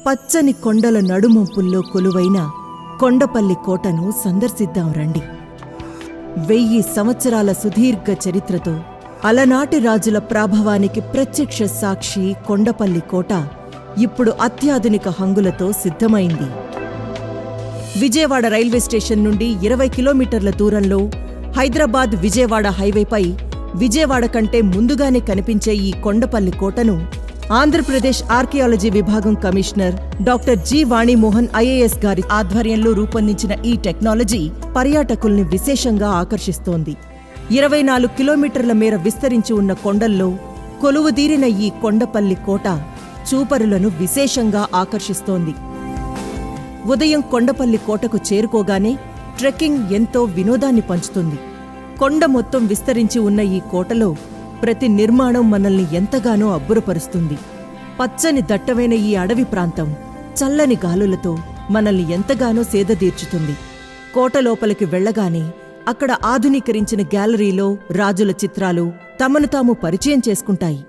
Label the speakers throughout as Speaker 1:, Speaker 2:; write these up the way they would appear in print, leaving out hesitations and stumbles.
Speaker 1: పచ్చని కొండల నడుమొంపుల్లో కొలువైన కొండపల్లి కోటను సందర్శిద్దాం రండి. 1000 సంవత్సరాల సుదీర్ఘ చరిత్రతో అలనాటి రాజుల ప్రాభవానికి ప్రత్యక్ష సాక్షి కొండపల్లి కోట ఇప్పుడు అత్యాధునిక హంగులతో సిద్ధమైంది. విజయవాడ రైల్వే స్టేషన్ నుండి 20 కిలోమీటర్ల దూరంలో హైదరాబాద్ విజయవాడ హైవేపై విజయవాడ కంటే ముందుగానే కనిపించే ఈ కొండపల్లి కోటను ఆంధ్రప్రదేశ్ ఆర్కియాలజీ విభాగం commissioner doctor G Vani Mohan IAS గారి ఆధ్వర్యంలో రూపొందించిన ఈ టెక్నాలజీ పర్యాటకుల్ని విశేషంగా ఆకర్షిస్తోంది. 24 కిలోమీటర్ల మేర విస్తరించి ఉన్న కొండల్లో కొలువుదీరిన ఈ కొండపల్లి కోట చూపరులను విశేషంగా ఆకర్షిస్తోంది. ఉదయం కొండపల్లి కోటకు చేరుకోగానే ట్రెక్కింగ్ ఎంతో వినోదాన్ని పంచుతుంది. కొండ మొత్తం విస్తరించి ఉన్న ఈ కోటలో ప్రతి నిర్మాణం మనల్ని ఎంతగానో అబ్బురపరుస్తుంది. పచ్చని దట్టమైన ఈ అడవి ప్రాంతం చల్లని గాలులతో మనల్ని ఎంతగానో సేదదీర్చుతుంది. కోట లోపలికి వెళ్లగానే అక్కడ ఆధునీకరించిన గ్యాలరీలో రాజుల చిత్రాలు తమను తాము పరిచయం చేసుకుంటాయి.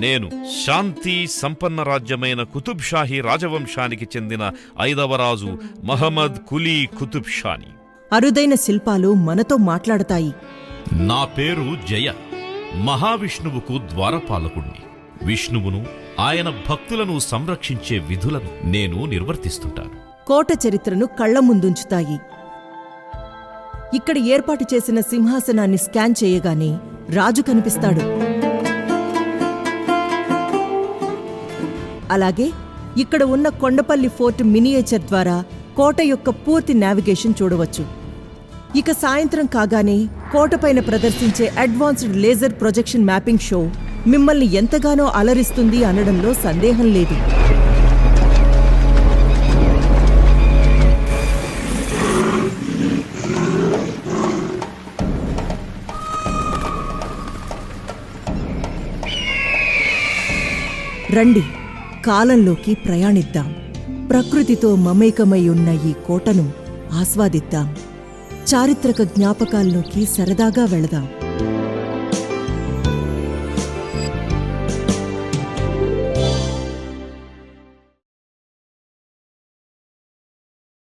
Speaker 2: నేను శాంతి సంపన్న రాజ్యమైన కుతుబ్ షాహీ రాజవంశానికి చెందిన 5వ రాజు మహమ్మద్ కులీ కుతుబ్ షాని.
Speaker 1: అరుదైన శిల్పాలు మనతో మాట్లాడతాయి.
Speaker 2: నా పేరు జయ. మహావిష్ణువుకు ద్వారపాలకుణ్ణి. విష్ణువును ఆయన భక్తులను సంరక్షించే విధులను నేను నిర్వర్తిస్తుంటాను.
Speaker 1: కోట చరిత్రను కళ్ల ముందుంచుతాయి. ఇక్కడ ఏర్పాటు చేసిన సింహాసనాన్ని స్కాన్ చేయగానే రాజు కనిపిస్తాడు. అలాగే ఇక్కడ ఉన్న కొండపల్లి ఫోర్ట్ మినియేచర్ ద్వారా కోట యొక్క పూర్తి నావిగేషన్ చూడవచ్చు. ఇక సాయంత్రం కాగానే కోటపైన ప్రదర్శించే advanced laser projection mapping show మిమ్మల్ని ఎంతగానో అలరిస్తుంది అనడంలో సందేహం లేదు. రండి, కాలంలోకి ప్రయాణిద్దాం. ప్రకృతితో మమేకమై ఉన్న ఈ కోటను ఆస్వాదిద్దాం. చారిత్రక జ్ఞాపకాల్లోకి సరదాగా వెళదాం.